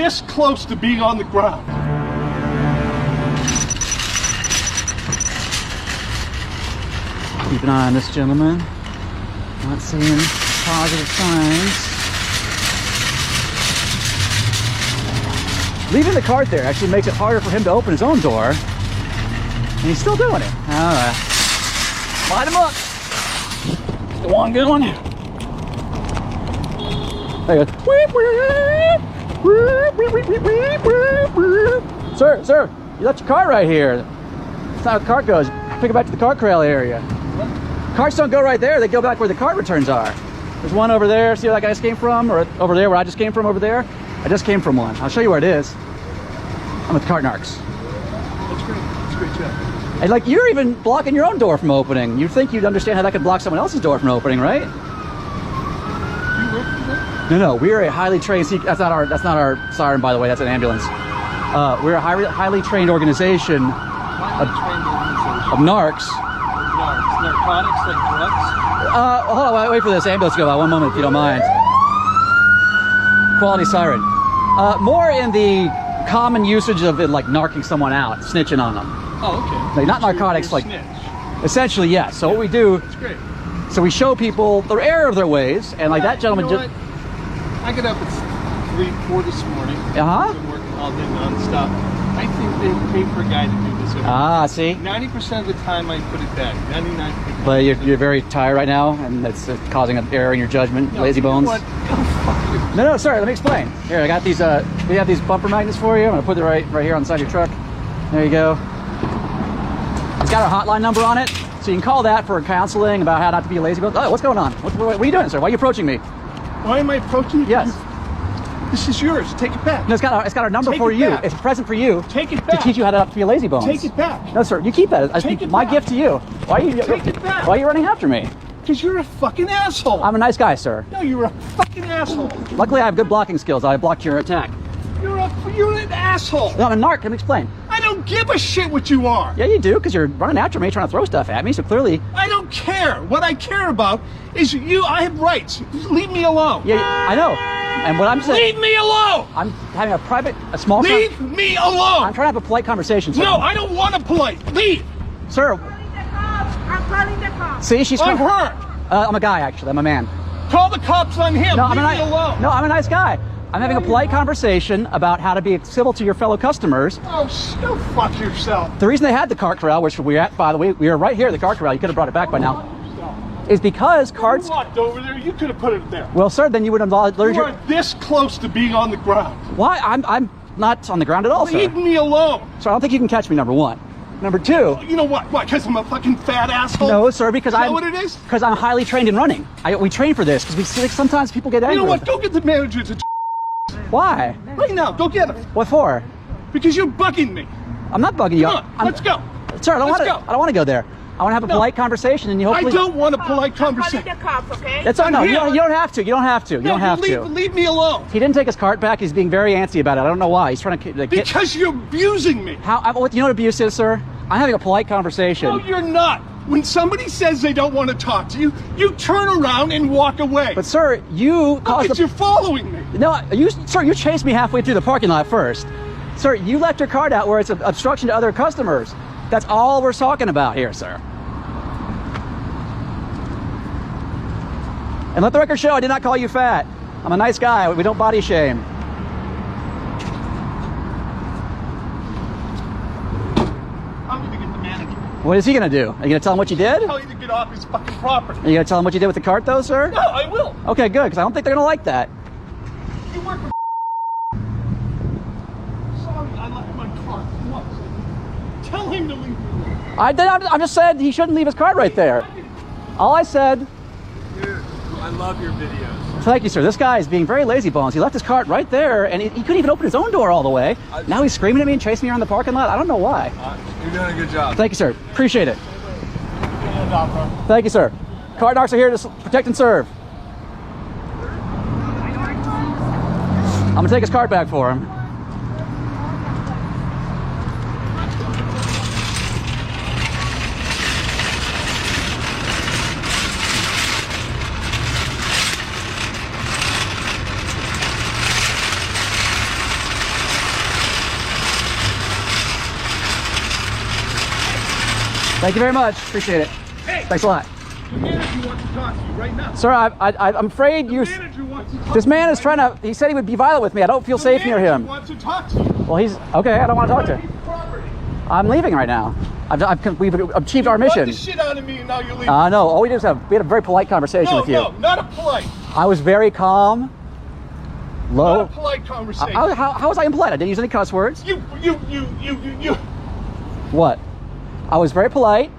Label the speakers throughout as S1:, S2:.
S1: this close to being on the ground.
S2: Keep an eye on this gentleman. Not seeing positive signs. Leaving the cart there actually makes it harder for him to open his own door. And he's still doing it. Alright. Light him up. Go on, good one. There you go. Sir, you left your cart right here. That's not how the cart goes. Pick it back to the cart corral area. Carts don't go right there, they go back where the cart returns are. There's one over there, see where that guy just came from? Or over there where I just came from over there? I just came from one. I'll show you where it is. I'm with cart narcs.
S1: That's great. That's a great job.
S2: And like, you're even blocking your own door from opening. You'd think you'd understand how that could block someone else's door from opening, right?
S1: Do you work for that?
S2: No, we are a highly trained, that's not our siren, by the way, that's an ambulance. We're a highly trained organization of narcs.
S1: Narcotics like drugs?
S2: Hold on, wait for this ambulance to go by 1 moment if you don't mind. Quality siren. More in the common usage of it, like narking someone out, snitching on them.
S1: Oh, okay.
S2: Like, not narcotics,
S1: you're
S2: like
S1: snitch.
S2: essentially, yes. So what we do,
S1: That's great.
S2: so we show people the error of their ways, and like that gentleman
S1: You know
S2: just.
S1: what? I get up at 3, 4 this morning.
S2: Uh-huh.
S1: Been working all day nonstop. I think they pay for a guy to do this.
S2: Ah, see.
S1: 90% of the time I put it back. 99%.
S2: But you're very tired right now, and it's causing an error in your judgment, lazy bones.
S1: You know what?
S2: No, sorry, let me explain. Here, I got these, we have these bumper magnets for you. I'm gonna put it right here on the side of your truck. There you go. It's got our hotline number on it, so you can call that for counseling about how not to be a lazy bone. Oh, what's going on? What are you doing, sir? Why are you approaching me?
S1: Why am I approaching you?
S2: Yes.
S1: This is yours. Take it back.
S2: No, it's got our number
S1: Take
S2: for
S1: it
S2: you.
S1: back.
S2: It's a present for you.
S1: Take it
S2: To
S1: back.
S2: teach you how to not to be a lazy bones.
S1: Take it back.
S2: No, sir, you keep that.
S1: Take it
S2: my
S1: back.
S2: gift to you. Why are you?
S1: Take it back.
S2: Why are you running after me?
S1: Because you're a fucking asshole.
S2: I'm a nice guy, sir.
S1: No, you're a fucking asshole.
S2: Luckily, I have good blocking skills. I blocked your attack.
S1: You're an asshole.
S2: No, I'm a narc. Let me explain.
S1: I don't give a shit what you are.
S2: Yeah, you do, because you're running after me, trying to throw stuff at me. So clearly,
S1: I don't care. What I care about is you. I have rights. Leave me alone.
S2: yeah, I know. And what I'm saying,
S1: Leave me alone.
S2: I'm having a small.
S1: Leave me alone.
S2: I'm trying to have a polite conversation, sir.
S1: No, I don't want to polite. Leave.
S2: Sir.
S3: I'm calling the cops.
S2: See, she's.
S1: On her.
S2: I'm a guy, actually. I'm a man.
S1: Call the cops on him.
S2: No,
S1: Leave
S2: I'm
S1: me alone.
S2: No, I'm a nice guy. I'm having a polite conversation about how to be civil to your fellow customers.
S1: Oh, go fuck yourself.
S2: The reason they had the cart corral, which we're at, by the way, we are right here at the cart corral. You could have brought it back by now. Is because carts.
S1: You walked over there. You could have put it there.
S2: Well, sir, then you would have learned
S1: You
S2: your.
S1: are this close to being on the ground.
S2: Why? I'm not on the ground at all, sir.
S1: Leave me alone.
S2: So I don't think you can catch me. Number one. Number two.
S1: You know what? What? Because I'm a fucking fat asshole?
S2: No, sir, because
S1: Is that
S2: I'm.
S1: what it is?
S2: Because I'm highly trained in running. We train for this because we see sometimes people get angry.
S1: You know what?
S2: with
S1: Go get the manager to
S2: Why?
S1: right now. Go get him.
S2: What for?
S1: Because you're bugging me.
S2: I'm not bugging you.
S1: Come on. Let's go.
S2: Sir, I don't
S1: Let's
S2: want to.
S1: go.
S2: I don't want to go there. I want to have a
S1: No.
S2: polite conversation, and you
S1: I
S2: hopefully.
S1: don't want a polite
S3: I'm calling
S1: conversation.
S3: the cops, okay?
S2: That's all.
S1: I'm
S2: No, you
S1: here.
S2: don't have to. You don't have to. You don't have to.
S1: Leave me alone.
S2: He didn't take his cart back. He's being very antsy about it. I don't know why. He's trying to get.
S1: Because you're abusing me.
S2: What you know what abuse is, sir? I'm having a polite conversation.
S1: No, you're not. When somebody says they don't want to talk to you, you turn around and walk away.
S2: But sir, you caused
S1: Because you're following me.
S2: No, sir, you chased me halfway through the parking lot first. Sir, you left your cart out where it's an obstruction to other customers. That's all we're talking about here, sir. And let the record show, I did not call you fat. I'm a nice guy. We don't body shame.
S1: I'm going to get the manager.
S2: What is he going to do? Are you going to tell him what you did?
S1: Tell you to get off his fucking property.
S2: Are you going to tell him what you did with the cart, though, sir?
S1: No, I will.
S2: Okay, good, because I don't think they're going to like that.
S1: You work for Sorry, I left my car. What? Tell him to leave me alone.
S2: I'm just saying he shouldn't leave his cart right there. All I said.
S1: Dude, I love your videos.
S2: Thank you, sir. This guy is being very lazy bones. He left his cart right there, and he couldn't even open his own door all the way. Now he's screaming at me and chasing me around the parking lot. I don't know why.
S4: You're doing a good job.
S2: Thank you, sir. Appreciate it.
S1: Good job, bro.
S2: Thank you, sir. Cart narcs are here to protect and serve. I'm gonna take his cart back for him. Thank you very much. Appreciate it.
S1: Hey,
S2: Thanks a lot.
S1: the manager wants to talk to you right now.
S2: Sir, I'm afraid
S1: The
S2: you...
S1: manager wants to talk
S2: This man is
S1: to you
S2: trying
S1: right
S2: to... He said he would be violent with me. I don't feel
S1: now.
S2: safe near
S1: The
S2: him.
S1: manager wants to talk to you.
S2: Well, he's... Okay, I don't want to talk to
S1: Private
S2: him.
S1: property.
S2: I'm leaving right now. We've achieved our
S1: You brought
S2: mission.
S1: the shit out of me and now you're leaving.
S2: No, all we did was we had a very polite conversation with you.
S1: No, not a polite.
S2: I was very calm, low.
S1: Not a polite conversation.
S2: How was I impolite? I didn't use any cuss words.
S1: You.
S2: What? I was very polite.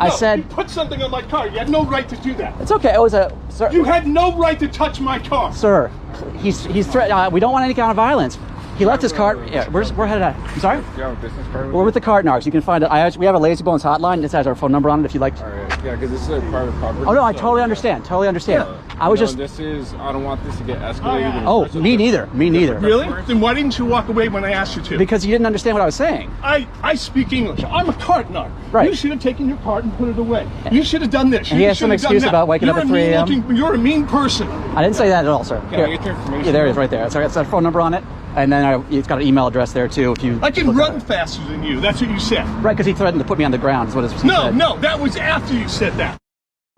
S2: I
S1: No,
S2: said
S1: you put something on my car. You had no right to do that.
S2: it's okay. It was a sir.
S1: You had no right to touch my car.
S2: Sir, he's threat. We don't want any kind of violence. He left his cart. Yeah, we're headed out. I'm sorry.
S4: Do you have a business card with
S2: We're
S4: you?
S2: with the cart narcs. You can find it. We have a Lazy Bones hotline. This has our phone number on it if you'd like to.
S4: All right. Yeah, because this is a private property.
S2: Oh no, I
S4: so,
S2: totally understand. Totally understand. I was just.
S4: This is. I don't want this to get escalated. and
S2: Oh,
S4: worse.
S2: me neither. Me neither.
S1: Really? Then why didn't you walk away when I asked you to?
S2: Because you didn't understand what I was saying.
S1: I speak English. I'm a cart narc.
S2: Right.
S1: You should have taken your cart and put it away. You should have done this.
S2: And he
S1: You
S2: has some
S1: should have done
S2: excuse
S1: that.
S2: about waking up
S1: You're
S2: at
S1: a
S2: 3 a.m..
S1: mean-looking- You're a mean person.
S2: I didn't say that at all, sir.
S4: Can I get your information?
S2: Yeah, there it is, right there. Sorry, it's our phone number on it, and then it's got an email address there too. If you
S1: I can
S2: look at
S1: run
S2: it.
S1: faster than you. That's what you said.
S2: Right, because he threatened to put me on the ground. Is what he
S1: No,
S2: said.
S1: no, that was after you said that.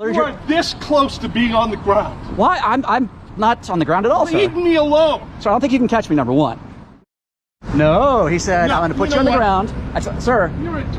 S2: There's
S1: You
S2: your-
S1: are this close to being on the ground.
S2: Why? I'm not on the ground at all, sir.
S1: Leave me alone.
S2: So I don't think you can catch me. Number one. No, he said
S1: No,
S2: I'm going to put
S1: you
S2: you on
S1: know
S2: the
S1: what?
S2: ground. I said, sir.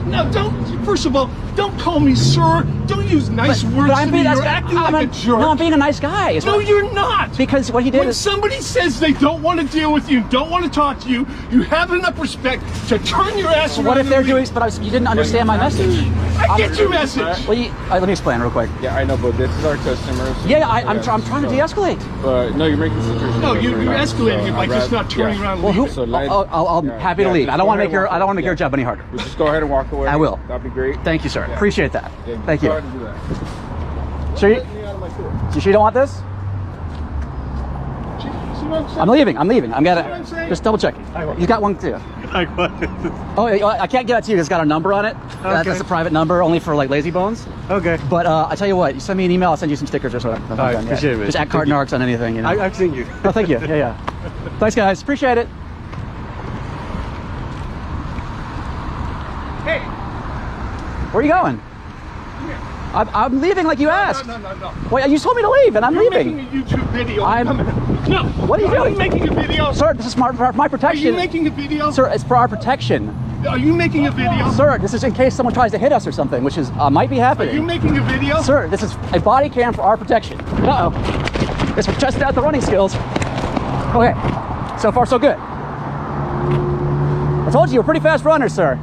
S1: No, don't. First of all, don't call me sir. Don't use nice words to me. You're acting like a jerk.
S2: No, I'm being a nice guy. is
S1: No,
S2: what-
S1: you're not.
S2: Because what he did
S1: When
S2: is.
S1: somebody says they don't want to deal with you, don't want to talk to you, you have enough respect to turn your ass around.
S2: What if
S1: and
S2: they're
S1: leave.
S2: doing? But you didn't understand my message.
S1: I get your message.
S2: Well, let me explain real quick.
S4: Yeah, I know, but this is our customers.
S2: Yeah, I'm trying to de-escalate.
S4: But no, you're making the situation.
S1: No,
S4: worse
S1: you're
S4: right now.
S1: escalating it by
S4: I'd
S1: just
S4: rather-
S1: not turning
S4: yeah.
S1: around and
S2: Well,
S1: leaving.
S2: who?
S4: So let-
S2: I'm
S4: yeah,
S2: happy to
S4: yeah,
S2: leave.
S4: just
S2: I don't
S4: go
S2: want to
S4: ahead
S2: make your.
S4: and
S2: I don't want to make
S4: walk
S2: your job any harder.
S4: Well, just go ahead and walk away.
S2: I will.
S4: That'd be great.
S2: Thank you, sir.
S4: Yeah.
S2: Appreciate that.
S4: Yeah,
S2: Thank
S4: go
S2: you.
S4: ahead and do that.
S2: Sure.
S4: Get me out of my store.
S2: You sure you don't want this?
S1: See what I'm saying?
S2: I'm leaving. I'm leaving. I'm
S1: what I'm
S2: gonna
S1: saying?
S2: just double checking. He's got one too. Oh, I can't give it to you. It's got a number on it. That's a private number, only for like Lazy Bones.
S5: Okay.
S2: But I tell you what, you send me an email. I'll send you some stickers or something.
S5: All right, appreciate it, man.
S2: Just at Cart Narcs on anything. You know.
S5: I've seen you.
S2: Oh, thank you. Yeah. Thanks, guys. Appreciate it.
S1: Hey,
S2: Where are you going?
S1: come here.
S2: I'm leaving like you asked.
S1: No.
S2: Wait, you told me to leave, and I'm
S1: You're
S2: leaving.
S1: making a YouTube video.
S2: I'm-
S1: No.
S2: What are you doing?
S1: making a video?
S2: Sir, this is for my
S1: Are
S2: protection.
S1: you making a video?
S2: Sir, it's for our protection.
S1: Are you making a video?
S2: Sir, this is in case someone tries to hit us or something, which is might be
S1: Are you
S2: happening.
S1: making a video?
S2: Sir, this is a body cam for our protection. Uh-oh. This will test out the running skills. Okay. So far, so good. I told you, you're a pretty fast runner, sir.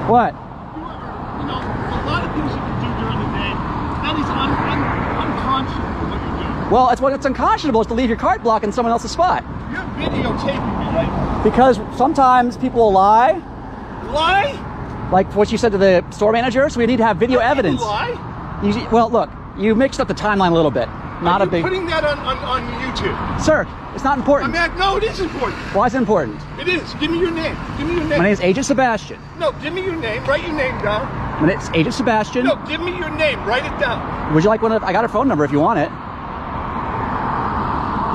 S2: What?
S1: You know, a lot of things you can do during the day. That is unconscionable what you're doing.
S2: Well, it's unconscionable is to leave your cart block in someone else's spot.
S1: You're videotaping me right now.
S2: Because sometimes people will lie,
S1: Lie?
S2: like what you said to the store manager, so we need to have video
S1: People
S2: evidence.
S1: Lie?
S2: Well, look, you mixed up the timeline a little bit. Not
S1: Are
S2: a
S1: you
S2: big...
S1: putting that on YouTube.
S2: Sir, it's not
S1: I
S2: important.
S1: mean, no, it is important.
S2: Why is it important?
S1: It is. Give me your name. Give me your name.
S2: My name is Agent Sebastian.
S1: No, give me your name. Write your name down.
S2: My name is Agent Sebastian.
S1: No, give me your name. Write it down.
S2: Would you like one of... I got a phone number if you want it.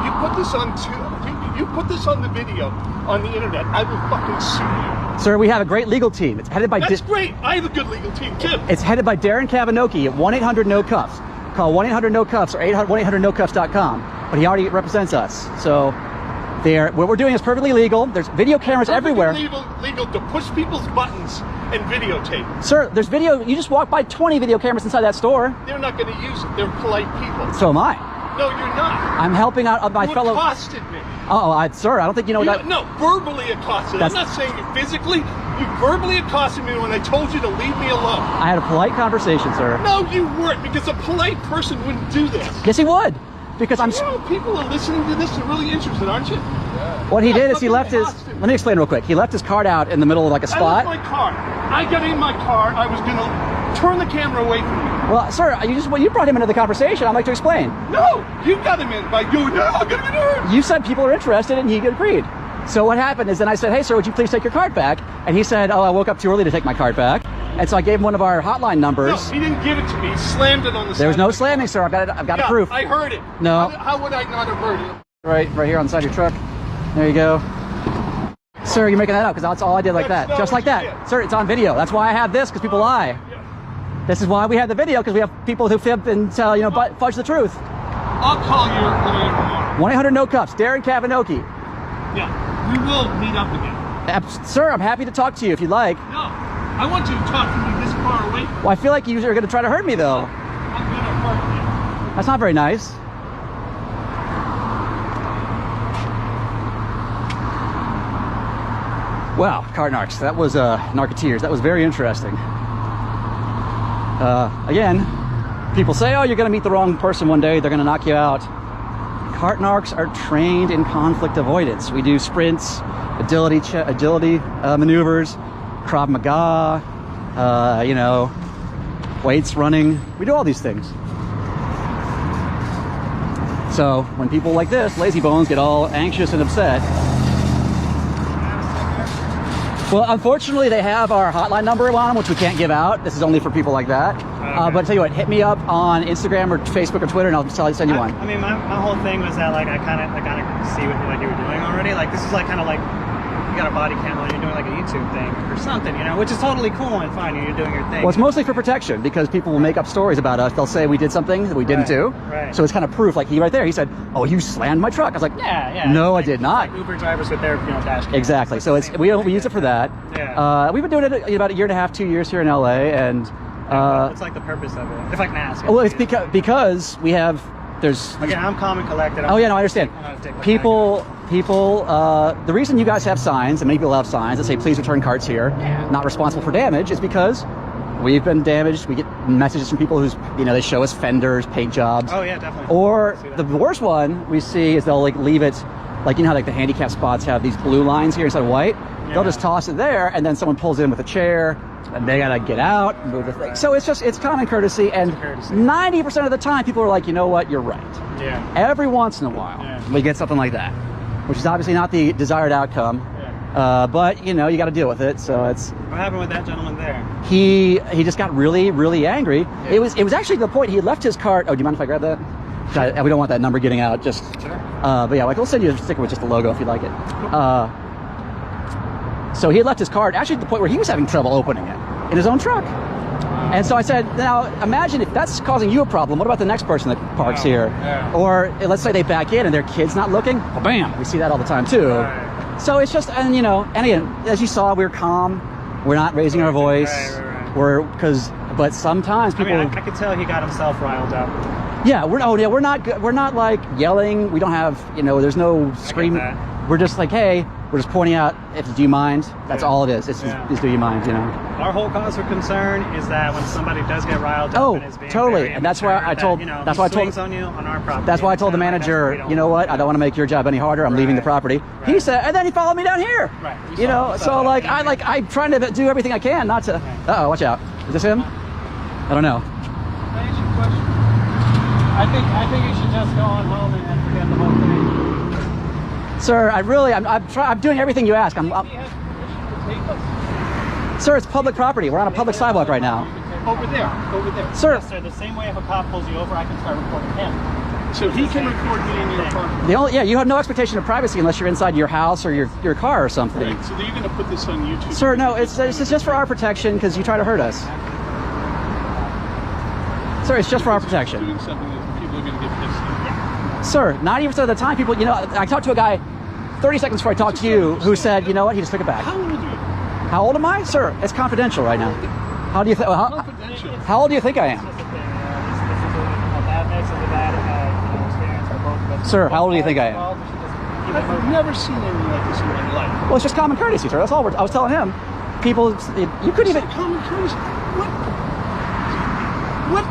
S1: You put this on you put this on the video on the internet. I will fucking sue you.
S2: Sir, we have a great legal team. It's headed by...
S1: That's great. I have a good legal team too.
S2: It's headed by Darren Kavanoki at 1-800-NO-CUFFS. Call 1-800-NO-CUFFS or 1-800-NO-CUFFS.com. But he already represents us. So what we're doing is perfectly legal. There's video cameras everywhere.
S1: Legal to push people's buttons and videotape.
S2: Sir, there's video. You just walk by 20 video cameras inside that store.
S1: They're not going to use it. They're polite people.
S2: So am I.
S1: No, you're not.
S2: I'm helping out my
S1: You
S2: fellow...
S1: accosted me.
S2: Sir, I don't think you know what that...
S1: No, verbally accosted. I'm not saying it physically. You verbally accosted me when I told you to leave me alone.
S2: I had a polite conversation, sir.
S1: No, you weren't, because a polite person wouldn't do this.
S2: Yes, he would. Because I'm...
S1: You know, people are listening to this and really interested, aren't you?
S2: What he did is he
S1: fucking
S2: left his...
S1: accosted me.
S2: Let me explain real quick. He left his cart out in the middle of like a
S1: I
S2: spot.
S1: left my car. I got in my car. I was going to turn the camera away from me.
S2: Well, sir, you brought him into the conversation. I'd like to explain.
S1: No, you got him in by going, no, I'm going to get hurt.
S2: You said people are interested, and he agreed. So what happened is then I said, hey, sir, would you please take your cart back? And he said, oh, I woke up too early to take my cart back. And so I gave him one of our hotline
S1: No,
S2: numbers.
S1: he didn't give it to me. He slammed it on the side.
S2: There was no
S1: of the
S2: slamming,
S1: car.
S2: sir. I've got
S1: Yeah,
S2: a proof.
S1: I heard it.
S2: No.
S1: How would I not have heard it?
S2: Right here on the side of your truck. There you go. Sir, you're making that up because that's all I did like
S1: That's
S2: that.
S1: not
S2: Just
S1: what
S2: like
S1: you
S2: that.
S1: did.
S2: Sir, it's on video. That's why I have this, because people lie.
S1: Yeah.
S2: This is why we have the video, because we have people who fib and tell, fudge the truth.
S1: I'll call your lawyer tomorrow.
S2: 1-800-NO-CUFFS, Darren Kavinoki.
S1: Yeah, we will meet up again.
S2: Sir, I'm happy to talk to you if you'd like.
S1: No, I want you to talk to me this far away from me.
S2: Well, I feel like you are going to try to hurt me, though.
S1: I'm going to hurt you.
S2: That's not very nice. Wow, cart narcs. That was narketeers. That was very interesting. Again, people say, oh, you're going to meet the wrong person one day. They're going to knock you out. Cart narcs are trained in conflict avoidance. We do sprints, agility maneuvers, Krav Maga, weights, running. We do all these things. So when people like this, lazy bones, get all anxious and upset, well, unfortunately, they have our hotline number on them, which we can't give out. This is only for people like that.
S5: Okay.
S2: But tell you what, hit me up on Instagram or Facebook or Twitter, and I'll send you one.
S5: I mean, my whole thing was that like I kind of see what you were doing already. Like this is like kind of like you got a body cam on, you're doing like a YouTube thing or something, which is totally cool and fine. You're doing your thing.
S2: Well, it's mostly for protection, because people will make up stories about us. They'll say we did something that we didn't do.
S5: Right.
S2: So it's kind of proof. Like he right there, he said, "Oh, you slammed my truck." I was like,
S5: yeah.
S2: No,
S5: Like,
S2: I did not.
S5: Like Uber drivers with their dash cams.
S2: Exactly. So it's we use it for that.
S5: Yeah.
S2: We've been doing it about a year and a half, 2 years here in LA, and
S5: What's like the purpose of it? If I can ask.
S2: well, it's because we have there's.
S5: Again, I'm calm and collected.
S2: Oh yeah, no, I understand. People, the reason you guys have signs, and many people have signs that say please return carts here, not responsible for damage, is because we've been damaged. We get messages from people who's, they show us fenders, paint jobs.
S5: Oh yeah, definitely.
S2: Or the worst one we see is they'll like leave it, like how like the handicap spots have these blue lines here instead of white.
S5: Yeah.
S2: They'll just toss it there, and then someone pulls in with a chair, and they gotta get out and move the thing. So it's common courtesy, and 90% of the time people are like, you know what, you're right.
S5: Yeah.
S2: Every once in a while, we get something like that, which is obviously not the desired outcome.
S5: Yeah.
S2: But you got to deal with it. So it's.
S5: What happened with that gentleman there?
S2: He just got really, really angry. Yeah. It was actually the point he had left his cart. Oh, do you mind if I grab that? We don't want that number getting out. Just.
S5: Sure.
S2: But yeah, we'll send you a sticker with just the logo if you like it. So he had left his cart actually to the point where he was having trouble opening it in his own truck. And so I said, now imagine if that's causing you a problem, what about the next person that parks here?
S5: Yeah.
S2: Or let's say they back in and their kid's not looking. Well, bam, we see that all the time too.
S5: Right.
S2: So it's just, and again, as you saw, we're calm. We're not raising our voice.
S5: Right.
S2: But sometimes people.
S5: I could tell he got himself riled up.
S2: Yeah, we're not like yelling. We don't have, there's no screaming. We're just like, hey, we're just pointing out, do you mind? That's all it is. It's do you mind,
S5: Our whole cause for concern is that when somebody does get riled up,
S2: oh,
S5: and is being
S2: totally,
S5: very
S2: and that's why I told,
S5: that's why I told on you on our property.
S2: That's why I told the manager, you know what? I don't want to make your job any harder. I'm leaving the property.
S5: Right.
S2: He said, and then he folled me down here.
S5: Right.
S2: So I'm trying to do everything I can not to. Uh-oh, watch out. Is this him? I don't know.
S5: Can I ask you a question? I think you should just go on home and forget the whole thing.
S2: Sir, I'm doing everything you ask. Sir, it's public property. We're on a public sidewalk right now.
S1: Over there.
S2: Sir.
S5: Yes, sir, the same way if a cop pulls you over, I can start recording him.
S1: So he can record me in your car.
S2: You have no expectation of privacy unless you're inside your house or your car or something.
S1: Right. So you're going to put this on YouTube?
S2: Sir, no, it's just for our protection because you try to hurt us. Sir, it's just for our protection.
S1: Doing something that people are going to get pissed at.
S2: Sir, 90% of the time people, I talked to a guy 30 seconds before I talked to you who said, you know what, he just took it back.
S1: How old are you?
S2: How old am I? Sir, it's confidential right now. How do you think?
S1: Confidential.
S2: How old do you think I am?
S5: This is a bad mix of a bad experience for both of us.
S2: Sir, how old do you think I am?
S1: I've never seen anything like this in my life.
S2: Well, it's just common courtesy, sir. That's all I was telling him. People, you couldn't even.
S1: Common courtesy. What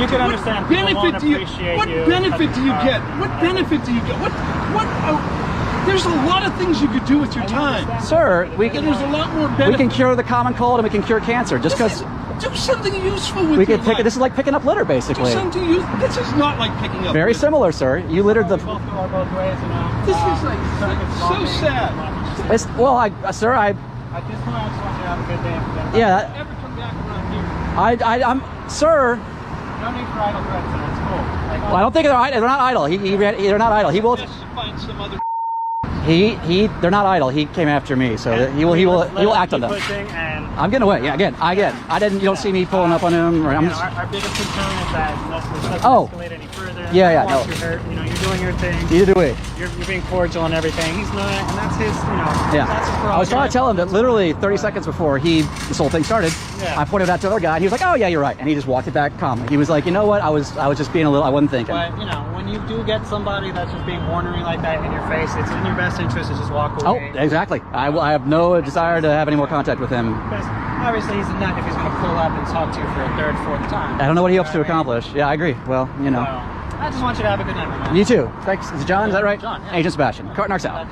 S5: You can understand people won't
S1: benefit do you?
S5: appreciate
S1: What
S5: you
S1: benefit do you
S5: touching
S1: get?
S5: cars.
S1: What benefit do you get? There's a lot of things you could do with your time.
S2: Sir,
S1: There's a lot more benefit.
S2: we can cure the common cold and we can cure cancer just because
S1: Do something useful with
S2: we
S1: your
S2: can pick it.
S1: life.
S2: This is like picking up litter,
S1: Do
S2: basically.
S1: something useful. This is not like picking up.
S2: Very similar, sir. You littered the.
S5: Both go both ways,
S1: This is like so sad.
S2: It's, well, sir,
S5: At this point, I just want you to have a good day. And forget about
S2: yeah,
S1: Ever come back around here?
S2: I'm, sir.
S5: it. No need for idle threats, and it's cool.
S2: Well, I don't think they're not idle. They're not idle. He will.
S1: Just find some other.
S2: They're not idle. He came after me, so that he will act on them.
S5: Pushing and
S2: I'm getting away. Yeah, again, I didn't. You don't see me pulling up on him, or I'm just.
S5: our biggest concern is that this doesn't
S2: Oh.
S5: escalate any further.
S2: Yeah,
S5: He
S2: no.
S5: wants you hurt. You know, you're doing your thing.
S2: Either way.
S5: You're being cordial and everything. He's not, and that's his. You know,
S2: Yeah.
S5: that's his
S2: I was trying to tell him that literally 30 seconds before this whole thing started,
S5: Yeah.
S2: I pointed out to the other guy, and he was like, "Oh yeah, you're right," and he just walked it back calmly. He was like, "You know what? I was just being a little. I wasn't thinking."
S5: But you know, when you do get somebody that's just being ornery like that in your face, it's in your best interest to just walk
S2: Oh,
S5: away.
S2: exactly. I have no desire to have any more contact with him.
S5: Because obviously he's a nut if he's going to pull up and talk to you for a third, fourth time.
S2: I don't know what he hopes to
S5: You know what I mean?
S2: accomplish. Yeah, I agree. Well, you know.
S5: So, I just want you to have a good night, my man.
S2: You too. Thanks. Is it John? Is that right?
S5: John, yeah.
S2: Agent Sebastian. Cart Narcs out.